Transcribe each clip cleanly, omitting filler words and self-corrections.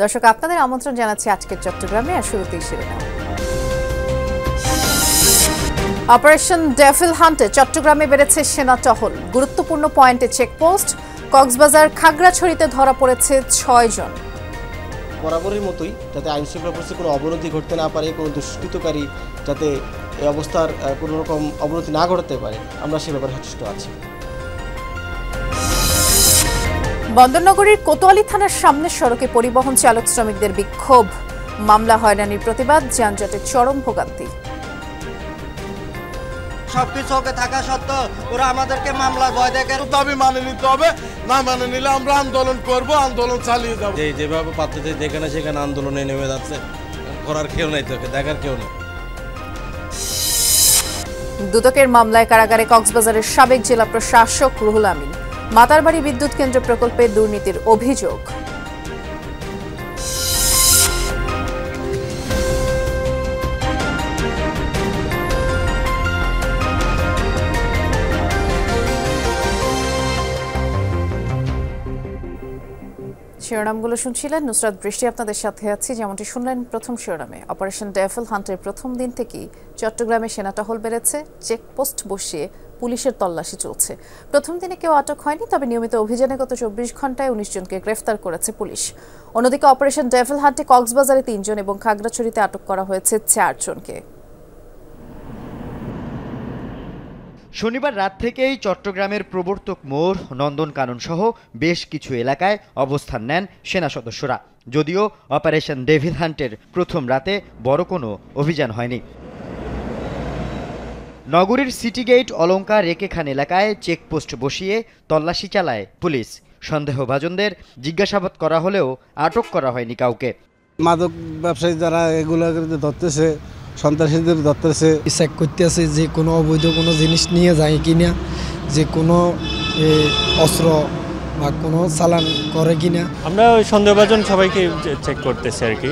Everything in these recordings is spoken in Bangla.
দর্শক, আপনাদের আমন্ত্রণ জানাচ্ছি আজকের চট্টগ্রামে। আর শুরুতেই শিরোনাম। অপারেশন ডেভিল হান্টে চট্টগ্রামে বেড়েছে সেনা টহল, গুরুত্বপূর্ণ পয়েন্টে চেকপোস্ট। কক্সবাজার খাগড়াছড়িতে ধরা পড়েছে 6 জন। বরাবরের মতোই যাতে আইন শৃঙ্খলা পরিস্থিতির কোনো অবনতি ঘটতে না পারে, কোনো দুষ্কৃতকারী যাতে এই অবস্থার কোনো রকম অবনতি না ঘটাতে পারে, আমরা সে ব্যাপারে সচেষ্ট আছি। বন্দরনগরীর কোতোয়ালি থানার সামনের সড়কে পরিবহন চালক শ্রমিকদের বিক্ষোভ, মামলা হয়রানির প্রতিবাদ, যানজটের চরম ভোগান্তি। সবকিছু ওকে থাকা সত্ত্বেও ওরা আমাদেরকে মামলার ভয় দেখে। দাবি মানে নিতে হবে, না মানে নিলে আমরা আন্দোলন করব, আন্দোলন চালিয়ে যাবো। যেভাবে পাচ্ছে যেখানে সেখানে আন্দোলনে নেমে যাচ্ছে, করার কেউ নাই, তোকে দেখার কেউ নেই। দুদকের মামলায় কারাগারে কক্সবাজারের সাবেক জেলা প্রশাসক রুহুল আমিন। মাতারবাড়ি বিদ্যুৎ কেন্দ্র প্রকল্পে দুর্নীতির অভিযোগ। শিরোনামগুলো শুনছিলেন, নুসরাত বৃষ্টি আপনাদের সাথে আছি। যেমনটি শুনলেন প্রথম শিরোনামে, অপারেশন ডেভিল হান্টের প্রথম দিন থেকেই চট্টগ্রামে সেনা টহল বেড়েছে, চেকপোস্ট বসিয়ে পুলিশের তল্লাশি চলছে। প্রথম দিনে কেউ আটক হয়নি, তবে নিয়মিত অভিযানে গত 24 ঘন্টায় 19 জনকে গ্রেফতার করেছে পুলিশ। অন্যদিকে অপারেশন ডেভিল হান্টে কক্সবাজারে 3 জন এবং খাগড়াছড়িতে আটক করা হয়েছে 4 জনকে। শনিবার রাত থেকেই চট্টগ্রামের প্রবর্তক মোড়, নন্দনকানন সহ বেশ কিছু এলাকায় অবস্থান নেন সেনা সদস্যরা। যদিও অপারেশন ডেভিল হান্টের প্রথম রাতে বড় কোনো অভিযান হয়নি। নগরীর সিটি গেট, অলঙ্কার, রেকেখান এলাকায় চেকপোস্ট বসিয়ে তল্লাশি চালায় পুলিশ। সন্দেহভাজনদের জিজ্ঞাসাবাদ করা হলেও আটক করা হয়নি কাউকে। মাদক ব্যবসায়ী যারা এগুলো ধরতেছে, সন্ত্রাসীদের ধরতেছে, চেক করতেছে যে কোনো অবৈধ কোনো জিনিস নিয়ে যায় কিনা, যে কোনো অস্ত্র বা কোনো চালান করে কিনা। আমরা ওই সন্দেহভাজন সবাইকে চেক করতেছি আর কি।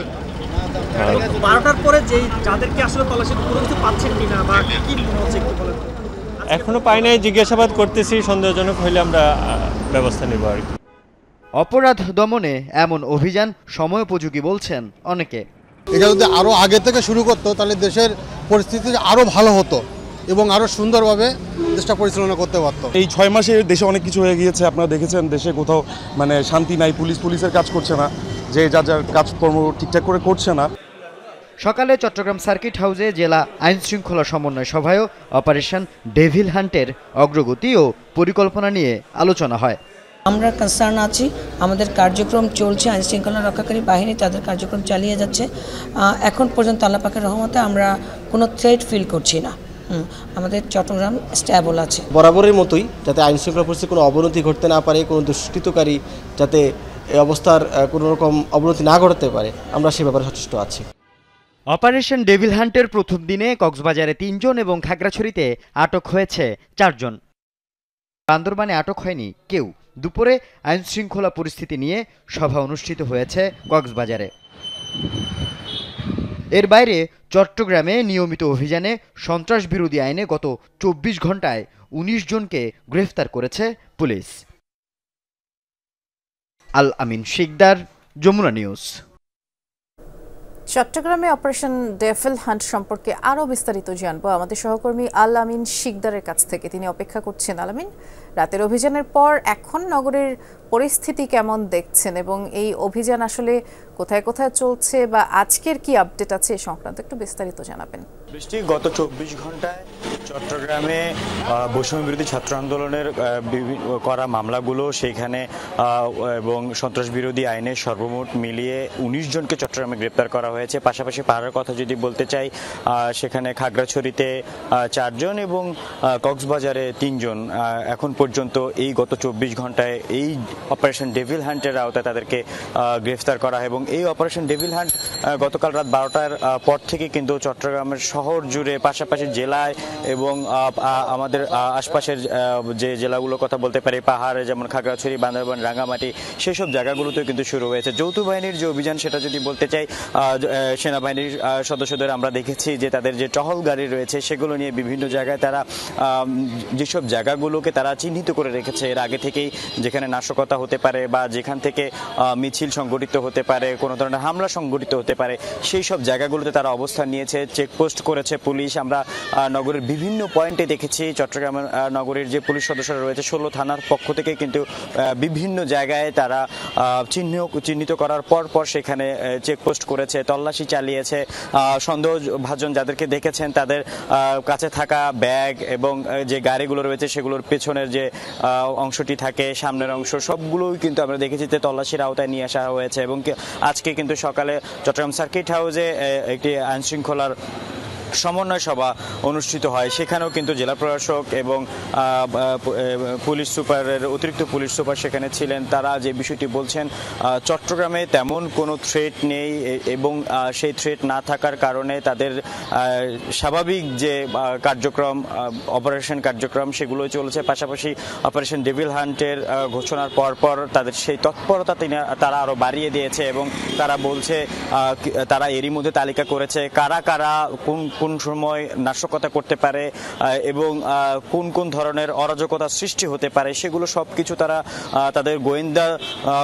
12টার পরে যাদেরকে আসলে তল্লাশি কোনো কিছু পাচ্ছেন কিনা বা কি মনে হচ্ছে একটু বলেন। এখনো পাই নাই, জিজ্ঞাসাবাদ করতেছি, সন্দেহজনক হইলে আমরা ব্যবস্থা নেব আর কি। অপরাধ দমনে এমন অভিযান সময়োপযোগী বলছেন অনেকে। এটা যদি আরও আগে থেকে শুরু করতো তাহলে দেশের পরিস্থিতি আরও ভালো হতো এবং আরও সুন্দরভাবে দেশটা পরিচালনা করতে পারতো। এই 6 মাসে দেশে অনেক কিছু হয়ে গিয়েছে, আপনারা দেখেছেন দেশে কোথাও মানে শান্তি নাই, পুলিশের কাজ করছে না, যে যার কাজকর্ম ঠিকঠাক করে করছে না। সকালে চট্টগ্রাম সার্কিট হাউসে জেলা আইন শৃঙ্খলা সমন্বয় সভায়ও অপারেশন ডেভিল হান্টের অগ্রগতি ও পরিকল্পনা নিয়ে আলোচনা হয়। আমরা কনসার্ন আছি, আমাদের কার্যক্রম চলছে, আইন শৃঙ্খলা রক্ষাকারী বাহিনী তাদের কার্যক্রম চালিয়ে যাচ্ছে। এখন পর্যন্ত আল্লাহ পাকের রহমতে আমরা কোনো থ্রেট ফিল করছি না। আমাদের চট্টগ্রাম স্ট্যাবল আছে। বরাবরের মতোই যাতে আইন শৃঙ্খলা পরিস্থিতির কোনো অবনতি ঘটতে না পারে, কোনো দুষ্কৃতকারী যাতে এই অবস্থার কোনো রকম অবনতি না ঘটাতে পারে, আমরা সে ব্যাপারে সচেষ্ট আছি। অপারেশন ডেভিল হান্টের প্রথম দিনে কক্সবাজারে 3 জন এবং খাগড়াছড়িতে আটক হয়েছে 4 জন। বান্দরবানে আটক হয়নি কেউ। দুপুরে আইন শৃঙ্খলা পরিস্থিতি নিয়ে সভা অনুষ্ঠিত হয়েছে কক্সবাজারে। এর বাইরে চট্টগ্রামে নিয়মিত অভিযানে সন্ত্রাস বিরোধী আইনে গত 24 ঘন্টায় 19 জনকে গ্রেফতার করেছে পুলিশ। আল আমিন শিকদার, যমুনা নিউজ। চট্টগ্রামে অপারেশন ডেভিল হান্ট সম্পর্কে আরও বিস্তারিত জানবো আমাদের সহকর্মী আল আমিন শিকদারের কাছ থেকে। তিনি অপেক্ষা করছেন। আল আমিন, রাতের অভিযানের পর এখন নগরের পরিস্থিতি কেমন দেখছেন এবং এই অভিযান আসলে কোথায় কোথায় চলছে বা আজকের কি আপডেট আছে এ সংক্রান্ত একটু বিস্তারিত জানাবেন। বৃষ্টি, গত 24 ঘন্টায় চট্টগ্রামে বৈষম্য বিরোধী ছাত্র আন্দোলনের করা মামলাগুলো সেইখানে এবং সন্ত্রাস বিরোধী আইনে সর্বমোট মিলিয়ে 19 জনকে চট্টগ্রামে গ্রেপ্তার করা হয়েছে। পাশাপাশি পাড়ার কথা যদি বলতে চাই, সেখানে খাগড়াছড়িতে 4 জন এবং কক্সবাজারে 3 জন। এখন পর্যন্ত এই গত 24 ঘন্টায় এই অপারেশন ডেভিল হান্টের আওতায় তাদেরকে গ্রেফতার করা হয় এবং এই অপারেশন ডেভিল হান্ট গতকাল রাত 12টার পর থেকে কিন্তু চট্টগ্রামের শহর জুড়ে, পাশাপাশি জেলায় এবং আমাদের আশপাশের যে জেলাগুলোর কথা বলতে পারি, পাহাড়ে যেমন খাগড়াছড়ি, বান্দরবান, রাঙ্গামাটি, সেসব জায়গাগুলোতেও কিন্তু শুরু হয়েছে যৌথ বাহিনীর যে অভিযান। সেটা যদি বলতে চাই, সেনাবাহিনীর সদস্যদের আমরা দেখেছি যে তাদের যে টহল গাড়ি রয়েছে সেগুলো নিয়ে বিভিন্ন জায়গায় তারা যেসব জায়গাগুলোকে তারা চিহ্নিত করে রেখেছে এর আগে থেকেই, যেখানে নাশকতা হতে পারে বা যেখান থেকে মিছিল সংগঠিত হতে পারে, কোনো ধরনের হামলা সংগঠিত হতে পারে, সেই সব জায়গাগুলোতে তারা অবস্থান নিয়েছে, চেকপোস্ট করেছে পুলিশ। আমরা নগরের বিভিন্ন পয়েন্টে দেখেছি চট্টগ্রাম নগরীর যে পুলিশ সদস্যরা রয়েছে 16 থানার পক্ষ থেকে কিন্তু বিভিন্ন জায়গায় তারা চিহ্নিত করার পর সেখানে চেকপোস্ট করেছে, তল্লাশি চালিয়েছে। সন্দেহভাজন যাদেরকে দেখেছেন তাদের কাছে থাকা ব্যাগ এবং যে গাড়িগুলো রয়েছে সেগুলোর পেছনের যে অংশটি থাকে, সামনের অংশ, সবগুলোই কিন্তু আমরা দেখেছি যে তল্লাশির আওতায় নিয়ে আসা হয়েছে। এবং আজকে কিন্তু সকালে চট্টগ্রাম সার্কিট হাউসে একটি আইনশৃঙ্খলার সমন্বয় সভা অনুষ্ঠিত হয়। সেখানেও কিন্তু জেলা প্রশাসক এবং পুলিশ সুপারের অতিরিক্ত পুলিশ সুপার সেখানে ছিলেন। তারা যে বিষয়টি বলছেন, চট্টগ্রামে তেমন কোনো থ্রেট নেই এবং সেই থ্রেট না থাকার কারণে তাদের স্বাভাবিক যে কার্যক্রম, অপারেশন কার্যক্রম সেগুলোই চলছে। পাশাপাশি অপারেশন ডেভিল হান্টের ঘোষণার পর তাদের সেই তৎপরতা তারা আরও বাড়িয়ে দিয়েছে এবং তারা বলছে তারা এরই মধ্যে তালিকা করেছে কারা কারা কোন সময় নাশকতা করতে পারে এবং কোন ধরনের অরাজকতা সৃষ্টি হতে পারে, সেগুলো সবকিছু তারা তাদের গোয়েন্দা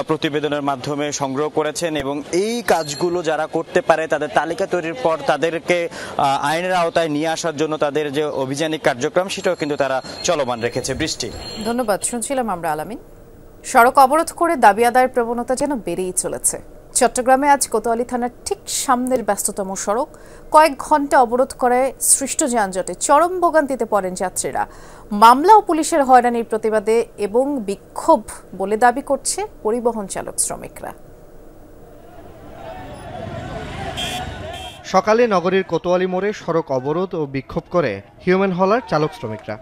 প্রতিবেদনের মাধ্যমে সংগ্রহ করেছেন। এবং এই কাজগুলো যারা করতে পারে তাদের তালিকা তৈরির পর তাদেরকে আইনের আওতায় নিয়ে আসার জন্য তাদের যে অভিযানিক কার্যক্রম সেটাও কিন্তু তারা চলমান রেখেছে। বৃষ্টি, ধন্যবাদ। শুনছিলাম আমরা আলামিন। সড়ক অবরোধ করে দাবি আদায়ের প্রবণতা যেন বেড়েই চলেছে। চট্টগ্রামে আজ কোতোয়ালি থানার ঠিক সামনের ব্যস্ততম সড়ক কয়েক ঘন্টা অবরোধ করায় সৃষ্ট যানজটে চরম ভোগান্তিতে পড়েন যাত্রীরা। মামলা ও পুলিশের হয়রানির প্রতিবাদে এবং বিক্ষোভ বলে দাবি করছে পরিবহন চালক শ্রমিকরা। সকালে নগরীর কোতোয়ালি মোড়ে সড়ক অবরোধ ও বিক্ষোভ করে হিউম্যান হলার চালক শ্রমিকরা।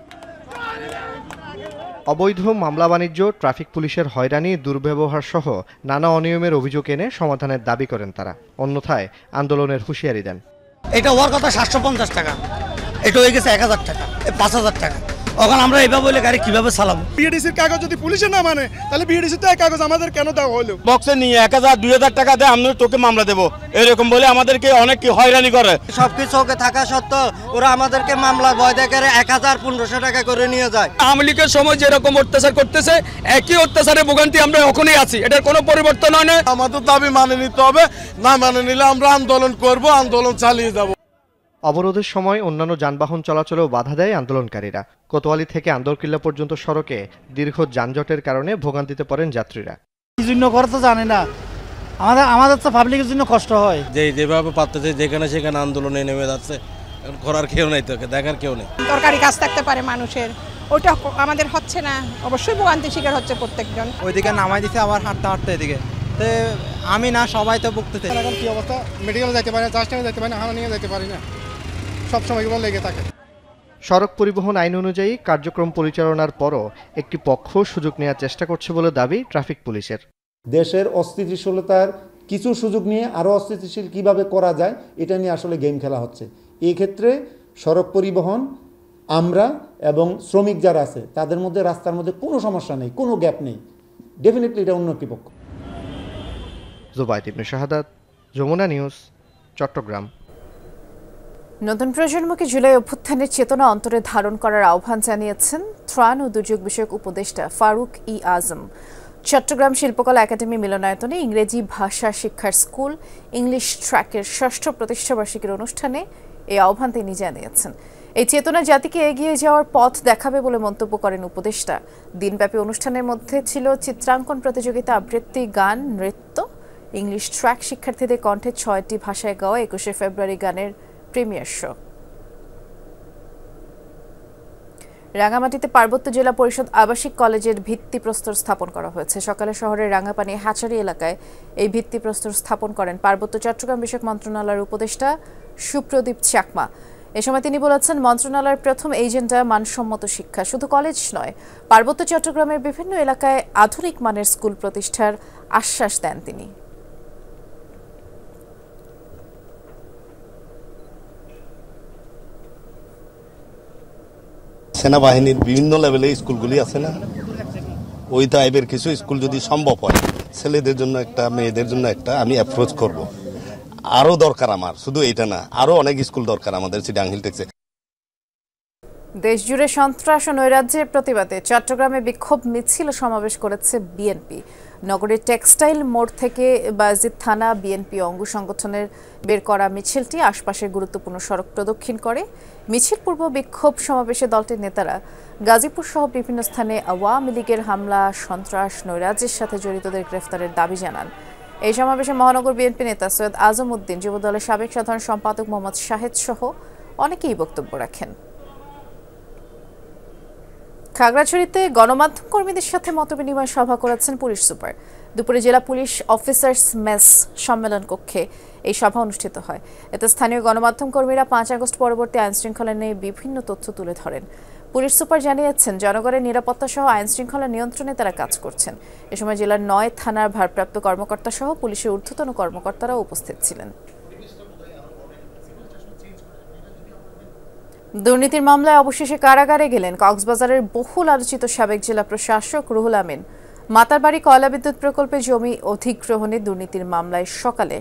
অবৈধ মামলা বাণিজ্য, ট্রাফিক পুলিশের হয়রানি, দুর্ব্যবহার সহ নানা অনিয়মের অভিযোগ এনে সমাধানের দাবি করেন তারা। অন্যথায় আন্দোলনের হুঁশিয়ারি দেন। এটা হওয়ার কথা 750 টাকা, এটা হয়ে গেছে 1000 টাকা, 5000 টাকা। এখন আমরা এভাবে বলে গাড়ি কিভাবে চালাবো? বিএডিসির কাগজ যদি পুলিশে না মানে তাহলে বিএডিসি তো কাগজ আমাদের কেন দেওয়া হলো? বক্সে নিয়ে 1000-2000 টাকা দেয় আমরা তোকে মামলা দেবো, এরকম বলে আমাদেরকে অনেক হয়রানি করে। সবকিছু ওকে থাকা সত্ত্বেও ওরা আমাদেরকে মামলার ভয় দেখারে 1000-1500 টাকা করে নিয়ে যায়। আওয়ামী লীগের সময় যেরকম অত্যাচার করতেছে একই অত্যাচারে ভোগান্তি আমরা এখনই আছি, এটার কোনো পরিবর্তন হয় না। আমাদের দাবি মানে নিতে হবে, না মানে নিলে আমরা আন্দোলন করব, আন্দোলন চালিয়ে যাব। অবরোধের সময় অন্যান্য যানবাহন চলাচলেও বাধা দেয় আন্দোলনকারীরা। কোতোয়ালি থেকে আন্দরকিল্লা পর্যন্ত সড়কে দীর্ঘ যানজটের কারণে ভোগান্তিতে পড়েন যাত্রীরা। কি জন্য করে তো জানি না, আমাদের তো পাবলিকের জন্য কষ্ট হয়। যেভাবে পারতেছে যেখানে সেখানে আন্দোলনে নেমে যাচ্ছে, করার কেউ নেই, তোকে দেখার কেউ নেই। দরকারি কাজ থাকতে পারে মানুষের, ওটা আমাদের হচ্ছে না, অবশ্যই ভোগান্তি শিকার হচ্ছে প্রত্যেকজন। ওইদিকে নামাই দিতে আবার হাঁটতে এদিকে, আমি না সবাই তো ভুগতেছে। এখন কি অবস্থা, মেডিকেল যেতে পারি না, জাস্ট টাইমে যেতে পারি না, হানা নিয়ে যেতে পারি না, সব সময় এগুলো লেগে থাকে। সড়ক পরিবহন আইন অনুযায়ী কার্যক্রম পরিচালনার পরও একটি পক্ষ সুযোগ নেওয়ার চেষ্টা করছে বলে দাবি ট্রাফিক পুলিশের। দেশের অস্থিতিশীলতার কিছু সুযোগ নিয়ে আরও অস্থিতিশীল কিভাবে করা যায় এটা নিয়ে আসলে গেম খেলা হচ্ছে। এই ক্ষেত্রে সড়ক পরিবহন আমরা এবং শ্রমিক যারা আছে তাদের মধ্যে রাস্তার মধ্যে কোনো সমস্যা নেই, কোনো গ্যাপ নেই, ডেফিনেটলি এটা অন্য একটি পক্ষ। জুবাইদ ইবনে শাহাদাত, যমুনা নিউজ, চট্টগ্রাম। নতুন প্রজন্মকে জুলাই অভ্যুত্থানের চেতনা অন্তরে ধারণ করার আহ্বান জানিয়েছেন ত্রাণ ও দুর্যোগ বিষয়ক উপদেষ্টা ফারুক ই আজম। চট্টগ্রাম শিল্পকলা একাডেমি মিলনায়তনে ইংরেজি ভাষা শিক্ষার স্কুল ইংলিশ ট্র্যাকের 6ষ্ঠ প্রতিষ্ঠাবার্ষিকীর অনুষ্ঠানে এই আহ্বান তিনি জানিয়েছেন। এই চেতনা জাতিকে এগিয়ে যাওয়ার পথ দেখাবে বলে মন্তব্য করেন উপদেষ্টা। দিনব্যাপী অনুষ্ঠানের মধ্যে ছিল চিত্রাঙ্কন প্রতিযোগিতা, আবৃত্তি, গান, নৃত্য, ইংলিশ ট্র্যাক শিক্ষার্থীদের কণ্ঠে 6টি ভাষায় গাওয়া 21শে ফেব্রুয়ারি গানের প্রিমিয়ার শো। রাঙ্গামাটিতে পার্বত্য জেলা পরিষদ আবাসিক কলেজের ভিত্তিপ্রস্তর স্থাপন করা হয়েছে। সকালে শহরের রাঙ্গাপানি হ্যাচারি এলাকায় এই ভিত্তিপ্রস্তর স্থাপন করেন পার্বত্য চট্টগ্রাম বিষয়ক মন্ত্রণালয়ের উপদেষ্টা সুপ্রদীপ চাকমা। এ সময় তিনি বলেছেন, মন্ত্রণালয়ের প্রথম এজেন্ডা মানসম্মত শিক্ষা। শুধু কলেজ নয়, পার্বত্য চট্টগ্রামের বিভিন্ন এলাকায় আধুনিক মানের স্কুল প্রতিষ্ঠার আশ্বাস দেন তিনি। সেনাবাহিনীর বিভিন্ন লেভেলে স্কুলগুলি আছে না, ওই টাইপের কিছু স্কুল যদি সম্ভব হয়, ছেলেদের জন্য একটা, মেয়েদের জন্য একটা, আমি অ্যাপ্রোচ করব। আরও দরকার আমার, শুধু এইটা না, আরও অনেক স্কুল দরকার আমাদের চিটাগাং হিলটেক্সে। দেশজুড়ে সন্ত্রাস ও নৈরাজ্যের প্রতিবাদে চট্টগ্রামে বিক্ষোভ মিছিল ও সমাবেশ করেছে বিএনপি। নগরীর টেক্সটাইল মোড় থেকে বায়জিদ থানা বিএনপি অঙ্গ সংগঠনের বের করা মিছিলটি আশপাশের গুরুত্বপূর্ণ সড়ক প্রদক্ষিণ করে। মিছিল পূর্ব বিক্ষোভ সমাবেশে দলটির নেতারা গাজীপুর সহ বিভিন্ন স্থানে আওয়ামী লীগের হামলা, সন্ত্রাস, নৈরাজ্যের সাথে জড়িতদের গ্রেফতারের দাবি জানান। এই সমাবেশে মহানগর বিএনপি নেতা সৈয়দ আজম উদ্দিন, যুবদলের সাবেক সাধারণ সম্পাদক মোহাম্মদ শাহেদ সহ অনেকেই বক্তব্য রাখেন। খাগড়াছড়িতে গণমাধ্যম কর্মীদের সাথে মতবিনিময় সভা করেছেন পুলিশ সুপার। দুপুরে জেলা পুলিশ অফিসার্স মেস সম্মেলন কক্ষে এই সভা অনুষ্ঠিত হয়। এতে স্থানীয় গণমাধ্যম কর্মীরা ৫ আগস্ট পরবর্তী আইনশৃঙ্খলা নিয়ে বিভিন্ন তথ্য তুলে ধরেন। পুলিশ সুপার জানিয়েছেন, জনগণের নিরাপত্তা সহ আইনশৃঙ্খলা নিয়ন্ত্রণে তারা কাজ করছেন। এ সময় জেলার ৯ থানার ভারপ্রাপ্ত কর্মকর্তা সহ পুলিশের ঊর্ধ্বতন কর্মকর্তারাও উপস্থিত ছিলেন। দুর্নীতির মামলায় অবশেষে কারাগারে গেলেন কক্সবাজারের বহুল আলোচিত সাবেক জেলা প্রশাসক রুহুল আমিন। মাতারবাড়ি কয়লা বিদ্যুৎ প্রকল্পে জমি অধিগ্রহণে দুর্নীতির মামলায় সকালে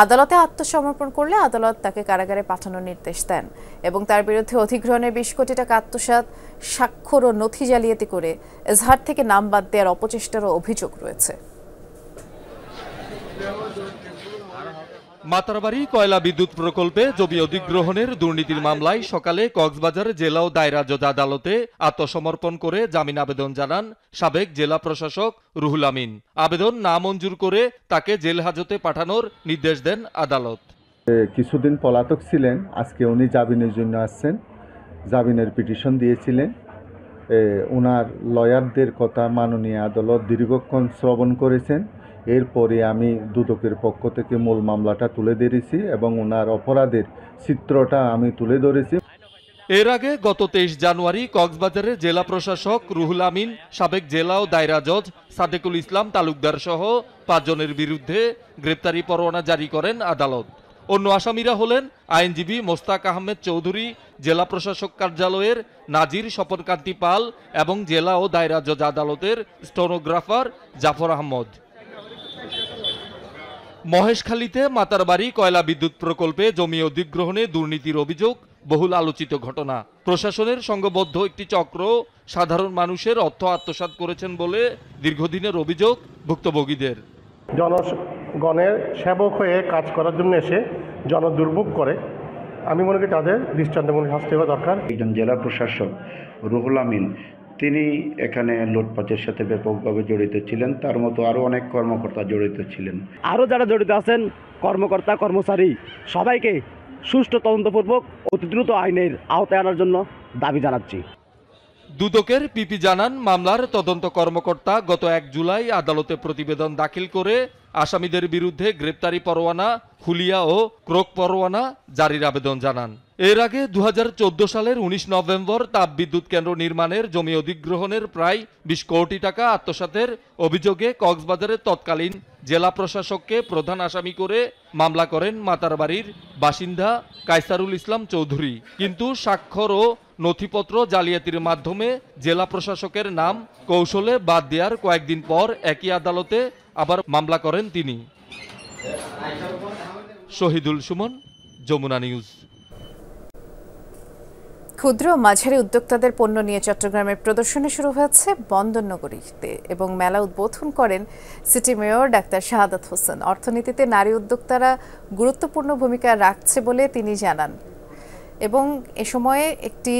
আদালতে আত্মসমর্পণ করলে আদালত তাকে কারাগারে পাঠানোর নির্দেশ দেন এবং তার বিরুদ্ধে অধিগ্রহণের ২০ কোটি টাকা আত্মসাৎ, স্বাক্ষর ও নথি জালিয়াতি করে এজাহার থেকে নাম বাদ দেওয়ার অপচেষ্টারও অভিযোগ রয়েছে। মাতারবাড়ি কয়লা বিদ্যুৎ প্রকল্পে জমি অধিগ্রহণের দুর্নীতির মামলায় সকালে কক্সবাজার জেলা ও দায়রা জজ আদালতে আত্মসমর্পণ করে জামিন আবেদন জানান সাবেক জেলা প্রশাসক রুহুল আমিন। আবেদন নামঞ্জুর করে তাকে জেল হাজতে পাঠানোর নির্দেশ দেন আদালত। কিছুদিন পলাতক ছিলেন, আজকে উনি জামিনের জন্য আসছেন। জামিনের পিটিশন দিয়েছিলেন। ওনার লয়ারদের কথা মাননীয় আদালত দীর্ঘক্ষণ শ্রবণ করেছেন। এরপরে আমি দুদকের পক্ষ থেকে মূল মামলাটা তুলে ধরেছি এবং ওনার অপরাধের চিত্রটা আমি তুলে ধরেছি। এর আগে গত ২৩ জানুয়ারি কক্সবাজারের জেলা প্রশাসক রুহুল আমিন, সাবেক জেলা ও দায়রা জজ সাদেকুল ইসলাম তালুকদার সহ ৫ জনের বিরুদ্ধে গ্রেপ্তারি পরোয়ানা জারি করেন আদালত। অন্য আসামিরা হলেন আইনজীবী মোস্তাক আহমেদ চৌধুরী, জেলা প্রশাসক কার্যালয়ের নাজির স্বপনকান্তি পাল এবং জেলা ও দায়রা জজ আদালতের স্টেনোগ্রাফার জাফর আহমদ। মহেশখালীতে মাতারবাড়ি কয়লা বিদ্যুৎ প্রকল্পে জমি অধিগ্রহণে দুর্নীতির অভিযোগ বহুল আলোচিত ঘটনা। প্রশাসনের সংঘবদ্ধ একটি চক্র সাধারণ মানুষের অর্থ আত্মসাৎ করেছেন বলে দীর্ঘদিনের অভিযোগ ভুক্তভোগীদের। জনগণের সেবক হয়ে কাজ করার জন্য এসে জনদুর্ভোগ করে, আমি মনে করি তাদের দৃষ্টান্তমূলক শাস্তি হওয়া দরকার। একজন জেলা প্রশাসক রুহুল আমিন, তিনি এখানে লুটপাটের সাথে ব্যাপকভাবে জড়িত ছিলেন। তার মতো আরও অনেক কর্মকর্তা জড়িত ছিলেন। আরও যারা জড়িত আছেন, কর্মকর্তা কর্মচারী, সবাইকে সুষ্ঠু তদন্তপূর্বক অতি দ্রুত আইনের আওতায় আনার জন্য দাবি জানাচ্ছি। দুদকের পিপি জানান, মামলার তদন্ত কর্মকর্তা গত ১ জুলাই আদালতে প্রতিবেদন দাখিল করে আসামিদের বিরুদ্ধে গ্রেপ্তারি পরোয়ানা, হুলিয়া ও ক্রোক পরোয়ানা জারির আবেদন জানান। এর আগে ২০১৪ সালের ১৯ নভেম্বর তাপবিদ্যুৎ কেন্দ্র নির্মাণের জমি অধিগ্রহণের প্রায় ২০ কোটি টাকা আত্মসাতের অভিযোগে কক্সবাজারের তৎকালীন জেলা প্রশাসককে প্রধান আসামি করে মামলা করেন মাতারবাড়ির বাসিন্দা কায়সারুল ইসলাম চৌধুরী। কিন্তু স্বাক্ষর ও নথিপত্র জালিয়াতির মাধ্যমে জেলা প্রশাসকের নাম কৌশলে বাদ দেওয়ার কয়েকদিন পর একই আদালতে আবার মামলা করেন তিনি। শহীদুল সুমন, যমুনা নিউজ। ক্ষুদ্র মাঝারি উদ্যোক্তাদের পণ্য নিয়ে চট্টগ্রামের প্রদর্শনী শুরু হয়েছে বন্দরনগরীতে এবং মেলা উদ্বোধন করেন city mayor doctor Shahadat Hossain. অর্থনীতিতে নারী উদ্যোক্তারা গুরুত্বপূর্ণ ভূমিকা রাখছে বলে তিনি জানান এবং এ সময়ে একটি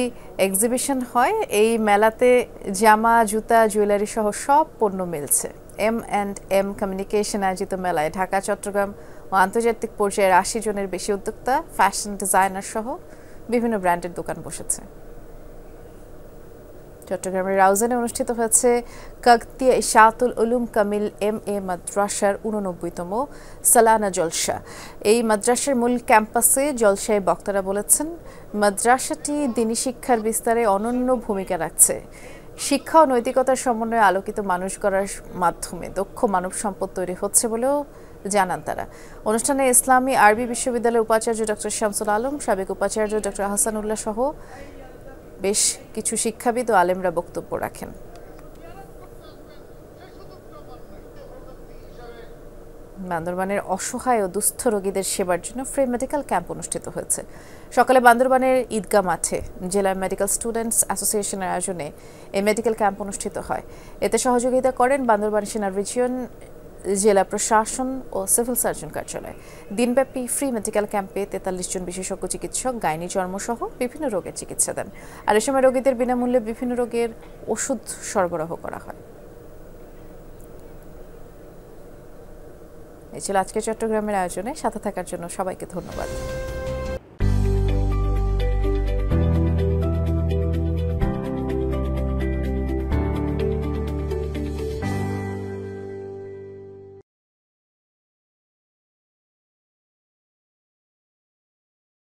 এক্সিবিশন হয়। এই মেলাতে জামা, জুতা, জুয়েলারি সহ সব পণ্য মিলছে। M&M কমিউনিকেশন আয়োজিত মেলায় ঢাকা, চট্টগ্রাম ও আন্তর্জাতিক পর্যায়ের ৮০ জনের বেশি উদ্যোক্তা, ফ্যাশন ডিজাইনার সহ বিভিন্ন ব্র্যান্ডের দোকান বসেছে। চট্টগ্রামের রাউজানে অনুষ্ঠিত হয়েছে কাকতিয়া ইশাতুল উলুম কামিল MA মাদ্রাসার ৮৯তম সালানা জলসা। এই মাদ্রাসার মূল ক্যাম্পাসে জলসায় বক্তারা বলেছেন, মাদ্রাসাটি দ্বীনি শিক্ষার বিস্তারে অনন্য ভূমিকা রাখছে। শিক্ষা ও নৈতিকতার সমন্বয়ে আলোকিত মানুষ গড়ার মাধ্যমে দক্ষ মানব সম্পদ তৈরি হচ্ছে বলেও জানান তারা। অনুষ্ঠানে ইসলামী আরবি বিশ্ববিদ্যালয়ের উপাচার্য ডক্টর শামসুল আলম, সাবেক উপাচার্য ডক্টর হাসানুল্লাহ সহ বেশ কিছু শিক্ষাবিদ ও আলেমরা বক্তব্য রাখেন। বান্দরবানের অসহায় ও দুস্থ রোগীদের সেবার জন্য ফ্রি মেডিকেল ক্যাম্প অনুষ্ঠিত হয়েছে। সকালে বান্দরবানের ঈদগাহ মাঠে জেলা মেডিকেল স্টুডেন্টস অ্যাসোসিয়েশনের আয়োজনে এই মেডিকেল ক্যাম্প অনুষ্ঠিত হয়। এতে সহযোগিতা করেন বান্দরবান সেনা রিজিয়ন, জেলা প্রশাসন ও সিভিল সার্জন কার্যালয়। দিনব্যাপী ফ্রি মেডিকেল ক্যাম্পে 43 জন বিশেষজ্ঞ চিকিৎসক গাইনি জন্মসহ বিভিন্ন রোগের চিকিৎসা দেন। আর এ সময় রোগীদের বিনামূল্যে বিভিন্ন রোগের ওষুধ সরবরাহ করা হয়। এই ছিল আজকে চট্টগ্রামের আয়োজনে। সাথে থাকার জন্য সবাইকে ধন্যবাদ।